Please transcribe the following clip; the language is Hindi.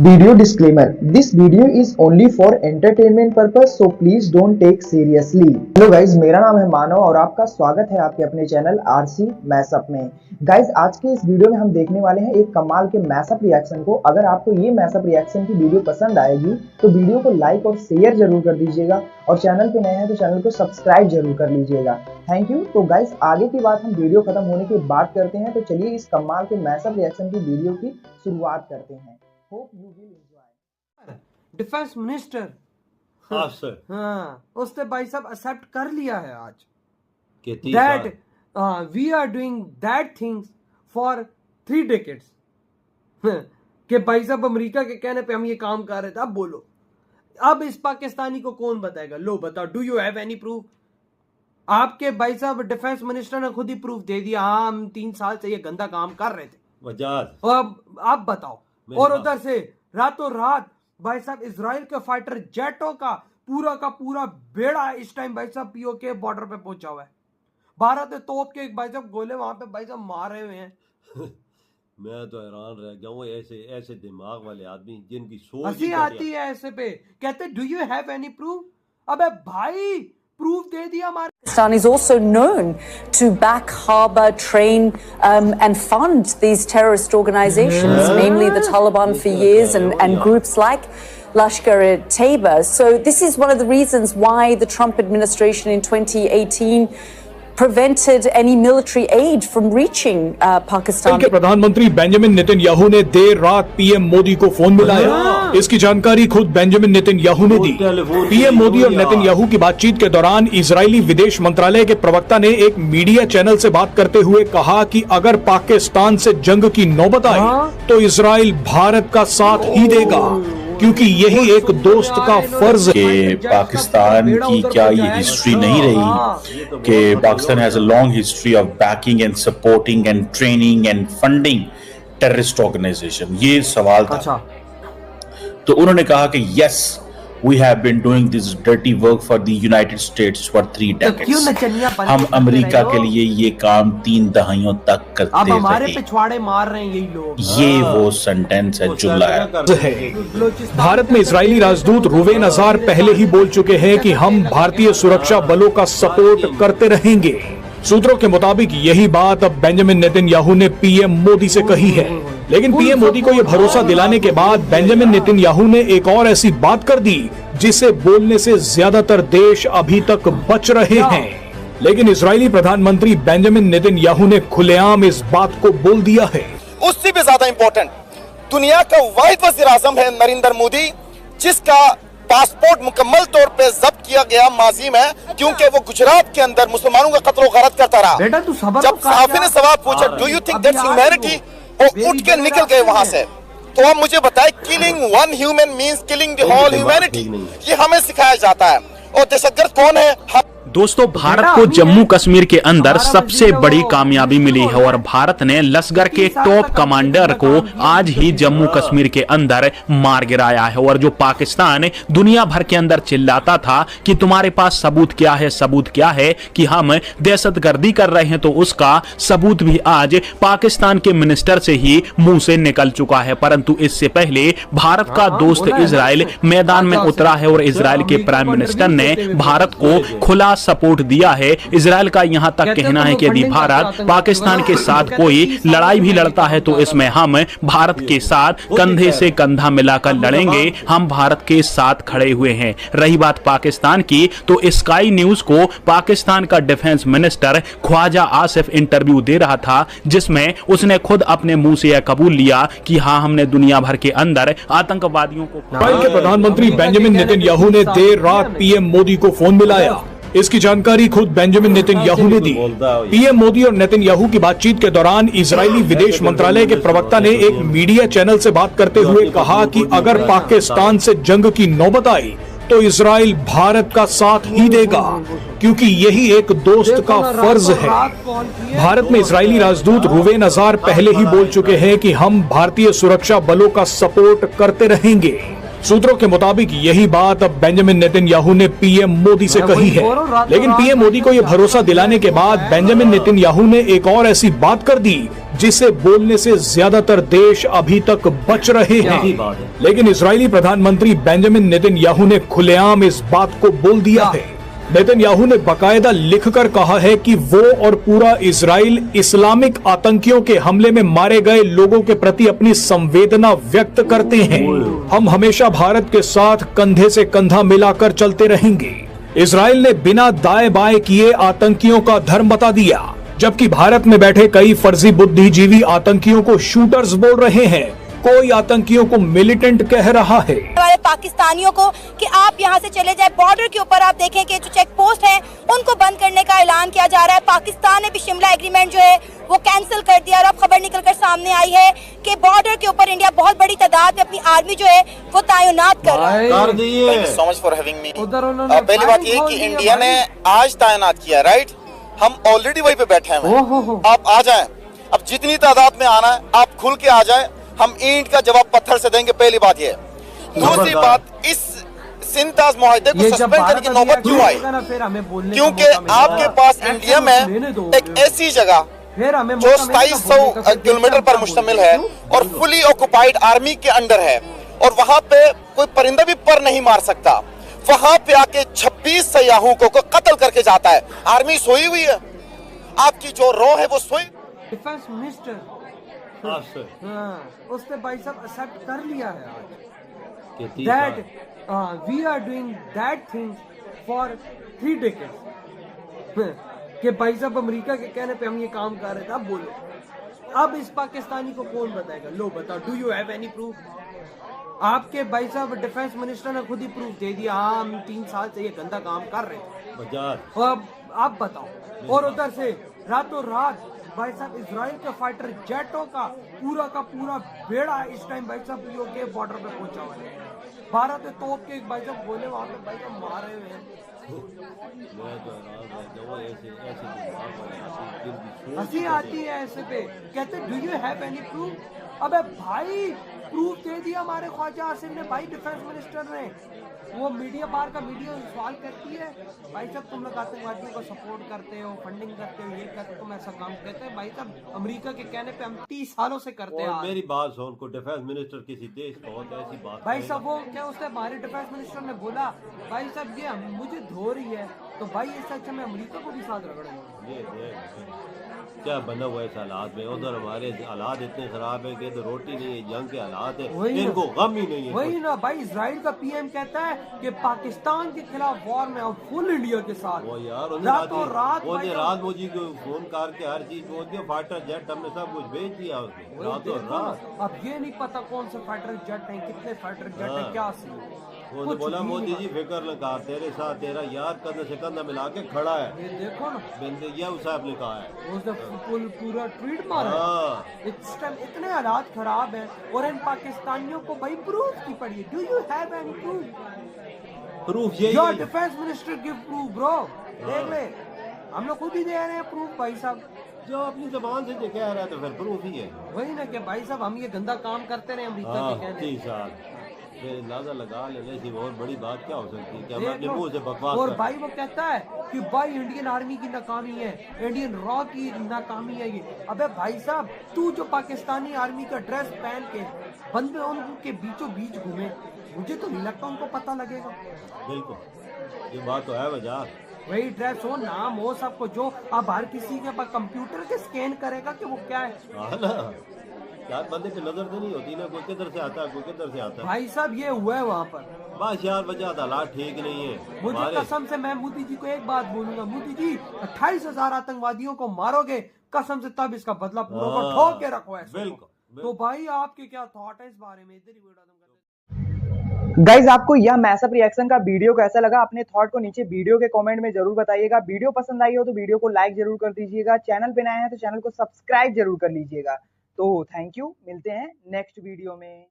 Video disclaimer: This video is only for entertainment purpose, so please don't take seriously. Hello guys, मेरा नाम है मानव और आपका स्वागत है आपके अपने चैनल आरसी मैशअप में। गाइज, आज के इस वीडियो में हम देखने वाले हैं एक कमाल के मैशअप रिएक्शन को। अगर आपको ये मैशअप रिएक्शन की वीडियो पसंद आएगी तो वीडियो को लाइक और शेयर जरूर कर दीजिएगा और चैनल पे नए हैं तो चैनल को सब्सक्राइब जरूर कर लीजिएगा। Thank you. तो गाइज, आगे की बात हम वीडियो खत्म होने के बाद करते हैं, तो चलिए इस कमाल के मैशअप रिएक्शन की वीडियो की शुरुआत करते हैं। Hope you will enjoy. Defence minister हाँ सर, हाँ, उसने भाई साहब एक्सेप्ट कर लिया है आज कहती that we are doing that things for 3 decades कि भाई साहब अमेरिका के कहने पे हम ये काम कर रहे थे। अब बोलो, अब इस पाकिस्तानी को कौन बताएगा? लो बताओ, do you have any proof? आपके भाई साहब डिफेंस मिनिस्टर ने खुद ही प्रूफ दे दिया, हाँ हम 3 साल से ये गंदा काम कर रहे थे। वजाद अब आप बताओ। और उधर से रातों रात भाई साहब इजराइल के फाइटर जेटों का पूरा बेड़ा इस टाइम भाई साहब पीओके बॉर्डर पे पहुंचा हुआ है। भारत ने तोप के भाई साहब गोले वहां पे भाई साहब मार रहे हुए हैं। मैं तो हैरान रह जाऊं, ऐसे दिमाग वाले आदमी जिनकी सोच हंसी आती है ऐसे पे, कहते do you have any proof? अबे भाई, प्रूफ दे दिया हमारे। Pakistan is also known to back, harbour, train and fund these terrorist organizations, namely the Taliban for years and groups like Lashkar-e-Taiba. So this is one of the reasons why the Trump administration in 2018 prevented any military aid from reaching Pakistan. के प्रधानमंत्री बेंजामिन नेतन्याहू ने देर रात पीएम मोदी को फोन मिलाया। इसकी जानकारी खुद बेंजामिन नेतन्याहू ने दी। पीएम मोदी और नेतन्याहू की बातचीत के दौरान इजरायली विदेश मंत्रालय के प्रवक्ता ने एक मीडिया चैनल से बात करते हुए कहा कि अगर पाकिस्तान से जंग की नौबत आई तो इजराइल भारत का साथ ही देगा, क्योंकि यही एक दोस्त का फर्ज है। कि पाकिस्तान की क्या ये हिस्ट्री नहीं रही कि Pakistan has a long history of backing and supporting and training and funding terrorist organisation? ये सवाल था। तो उन्होंने कहा कि yes, we have been doing this dirty work for the United States for 3 decades. हम अमेरिका के लिए ये काम 3 दहाइयों तक करते रहे। अब हमारे पिछवाड़े मार रहे हैं यही लोग। ये वो सेंटेंस है, जुमला है। भारत में इजरायली राजदूत रुवेन अजार पहले ही बोल चुके हैं कि हम भारतीय सुरक्षा बलों का सपोर्ट करते रहेंगे। सूत्रों के मुताबिक यही बात अब बेंजामिन नेतन्याहू ने पीएम मोदी से कही है। लेकिन पीएम मोदी को यह भरोसा दिलाने के बाद बेंजामिन नेतन्याहू ने एक और ऐसी बात कर दी जिसे बोलने से ज्यादातर देश अभी तक बच रहे हैं। लेकिन इजरायली प्रधानमंत्री बेंजामिन नेतन्याहू ने खुलेआम इस बात को बोल दिया है। उससे भी ज्यादा इंपॉर्टेंट, दुनिया का वाहिद वज़ीर आज़म है नरेंद्र मोदी, जिसका पासपोर्ट मुकम्मल तौर पे जब्त किया गया माजी में, क्योंकि वो गुजरात के अंदर मुसलमानों का कत्ल गारत करता रहा। जब सहाफी ने सवाल पूछा do you think that's humanity, वो उठ के निकल गए वहां से। तो आप मुझे बताएं, killing one human means killing the whole humanity, ये हमें सिखाया जाता है। और दहशतगर्द कौन है? दोस्तों, भारत को जम्मू कश्मीर के अंदर सबसे बड़ी कामयाबी मिली है और भारत ने लश्कर के टॉप कमांडर को आज ही जम्मू कश्मीर के अंदर मार गिराया है। और जो पाकिस्तान दुनिया भर के अंदर चिल्लाता था कि तुम्हारे पास सबूत क्या है, सबूत क्या है कि हम दहशतगर्दी कर रहे हैं, तो उसका सबूत भी आज पाकिस्तान के मिनिस्टर से ही मुंह से निकल चुका है। परंतु इससे पहले भारत का दोस्त इजराइल मैदान में उतरा है और इजराइल के प्राइम मिनिस्टर ने भारत को खुला सपोर्ट दिया है। इजराइल का यहां तक कहना है कि यदि भारत पाकिस्तान के साथ कोई लड़ाई भी लड़ता है तो इसमें हम भारत के साथ कंधे से कंधा मिलाकर लड़ेंगे, हम भारत के साथ खड़े हुए हैं। रही बात पाकिस्तान की, तो स्काई न्यूज को पाकिस्तान का defence minister Khawaja Asif interview दे रहा था, जिसमें उसने खुद अपने मुंह से यह कबूल लिया कि हाँ, हमने दुनिया भर के अंदर आतंकवादियों को। इजराइल के प्रधानमंत्री बेंजामिन नेतन्याहू ने देर रात पीएम मोदी को फोन मिलाया। इसकी जानकारी खुद बेंजामिन नेतन्याहू ने दी। पीएम मोदी और नेतन्याहू की बातचीत के दौरान इजरायली विदेश मंत्रालय के प्रवक्ता ने एक मीडिया चैनल से बात करते हुए कहा कि अगर पाकिस्तान से जंग की नौबत आई तो इजराइल भारत का साथ ही देगा, क्योंकि यही एक दोस्त का फर्ज है। भारत में इजरायली राजदूत रुवेन अजार पहले ही बोल चुके हैं कि हम भारतीय सुरक्षा बलों का सपोर्ट करते रहेंगे। सूत्रों के मुताबिक यही बात अब बेंजामिन नेतन्याहू ने पीएम मोदी से कही है। लेकिन पीएम मोदी को यह भरोसा दिलाने के बाद बेंजामिन नेतन्याहू ने एक और ऐसी बात कर दी जिसे बोलने से ज्यादातर देश अभी तक बच रहे हैं। लेकिन इजरायली प्रधानमंत्री बेंजामिन नेतन्याहू ने खुलेआम इस बात को बोल दिया है। नेतन्याहू ने बाकायदा लिखकर कहा है कि वो और पूरा इजराइल इस्लामिक आतंकियों के हमले में मारे गए लोगों के प्रति अपनी संवेदना व्यक्त करते हैं। हम हमेशा भारत के साथ कंधे से कंधा मिलाकर चलते रहेंगे। इजराइल ने बिना दाएं बाएं किए आतंकियों का धर्म बता दिया, जबकि भारत में बैठे कई फर्जी बुद्धिजीवी आतंकियों को शूटर्स बोल रहे हैं। कोई आतंकियों को मिलिटेंट कह रहा है। हमारे पाकिस्तानियों को कि आप यहाँ से चले जाए। बॉर्डर के ऊपर आप देखें कि जो चेक पोस्ट है उनको बंद करने का ऐलान किया जा रहा है। पाकिस्तान ने भी शिमला एग्रीमेंट जो है वो कैंसिल कर दिया और अब खबर निकलकर सामने आई है कि बॉर्डर के ऊपर इंडिया बहुत बड़ी तादाद में अपनी आर्मी जो है वो तैनात कर रहा है। So much for having me. पहली बात ये कि इंडिया ने आज तैनात किया, राइट? हम ऑलरेडी वहीं पे बैठे हैं। आप आ जाएं, अब जितनी तादाद में आना है आप खुल के आ जाए, हम ईंट का जवाब पत्थर से देंगे। पहली बात ये। दूसरी बात, इस सिंताज मुआहदे को सस्पेंड करने की नौबत क्यों आई? क्योंकि आपके पास इंडिया में एक ऐसी जगह जो 2700 किलोमीटर पर मुश्तमिल है और फुली ऑक्युपाइड आर्मी के अंडर है और वहां पे कोई परिंदा भी पर नहीं मार सकता। वहां पे आके 26 सयाहों को कत्ल करके जाता है। आर्मी सोई हुई है, आपकी जो रो है वो सोई। डिफेंस मिनिस्टर उसने भाई साहब एक्सेप्ट कर लिया है आज that we are doing that thing for 3 decades कि भाई साहब अमेरिका के कहने पे हम ये काम कर रहे थे। अब बोलो, अब इस पाकिस्तानी को कौन बताएगा? लो बताओ, do you have any proof? आपके भाई साहब डिफेंस मिनिस्टर ने खुद ही प्रूफ दे दिया, हाँ हम 3 साल से ये गंदा काम कर रहे थे। अब आप बताओ। और उधर से रातों रात भाई साहब इजराइल के फाइटर जेटों का पूरा बेड़ा इस टाइम भाई साहब के बॉर्डर पे पहुंचा हुआ है। भारत में तोप के भाई साहब गोले वहां पे भाई साहब मारे हुए हैं। हंसी आती है ऐसे पे, कहते do you have any proof? अबे भाई प्रूफ दे दिया हमारे ख्वाजा आसिम ने, भाई डिफेंस मिनिस्टर ने। वो मीडिया बाहर का मीडिया सवाल करती है, भाई साहब तुम लोग आतंकवादियों को सपोर्ट करते हो, फंडिंग करते हो, ये करते हो, तुम ऐसा काम कहते हैं। भाई साहब अमेरिका के कहने पे हम 30 सालों से करते हैं। मेरी बात सुन, को डिफेंस मिनिस्टर किसी देश का होता है ऐसी बात भाई साहब वो क्या उसने हमारे डिफेंस मिनिस्टर ने बोला भाई साहब ये मुझे धो रही है तो भाई इससे अच्छा मैं अमेरिका को भी साथ रगड़ूंगा। क्या बना हुआ है इस हालात में? उधर हमारे हालात इतने खराब है कि तो रोटी नहीं है, जंग के हालात है, इनको गम ही नहीं है। वही ना भाई, इजराइल का पीएम कहता है कि पाकिस्तान के खिलाफ वॉर में और फुल इंडिया के साथ। वो यार रातों रात मोदी को फोन करके हर चीज बोल दिया, फाइटर जेट हमने सब कुछ भेज दिया उसने रातों रात। अब ये नहीं पता कौन से फाइटर जेट हैं, कितने फाइटर जेट हैं, क्या सीन। वो बोला मोदी जी फिक्र न कर, तेरे साथ तेरा यार कंधे से कंधा मिला के खड़ा है। ये देखो ना, बिंदिया साहब ने कहा है, उसने पूरा ट्वीट मारा। इस टाइम इतने हालात खराब हैं और इन पाकिस्तानियों को भाई प्रूफ की पड़ी है। Do you have any proof? Proof ये your defence minister give proof bro. देख ले, हम लोग खुद ही दे रहे हैं प्रूफ भाई साहब। जो अपनी जबान से कह रहा है तो फिर प्रूफ ही है। वही ना कि भाई साहब हम ये गंदा काम करते रहे अमेरिका के कहने। 30 साल अंदाजा लगा लेने से बहुत बड़ी बात क्या हो सकती है कि हम अपने मुंह से बकवास। और भाई वो कहता है कि भाई इंडियन आर्मी की नाकामी है, इंडियन रॉ की नाकामी है ये। अबे भाई साहब तू जो पाकिस्तानी आर्मी का ड्रेस पहन के बंदे उनके बीचों बीच घूमे, मुझे तो नहीं लगता उनको पता लगेगा। बिल्कुल, ये बात तो है वजह। वही ड्रेस हो, नाम हो, सबको, जो अब हर किसी के पास कंप्यूटर के स्कैन करेगा कि वो क्या है। यार बंदे पे नजर तो नहीं होती ना, कोई किधर से आता है कोई किधर से आता है। भाई साहब ये हुआ है वहाँ पर। बस यार वजह हालात ठीक नहीं है। मुझे कसम से मैं मोदी जी को एक बात बोलूंगा, मोदी जी 28,000 आतंकवादियों को मारोगे कसम से, तब इसका बदला पूरा ठोक के रखो ऐसे। बिल्कुल। तो भाई आपके क्या थॉट है इस बारे में? इधर ही वीडियो गाइज आपको यह मैसअप रिएक्शन का वीडियो कैसा लगा? अपने थॉट को नीचे वीडियो के कमेंट में जरूर बताइएगा। वीडियो पसंद आई हो तो वीडियो को लाइक जरूर कर दीजिएगा। चैनल पे नए हैं तो चैनल को सब्सक्राइब जरूर कर लीजिएगा। तो थैंक यू, मिलते हैं नेक्स्ट वीडियो में।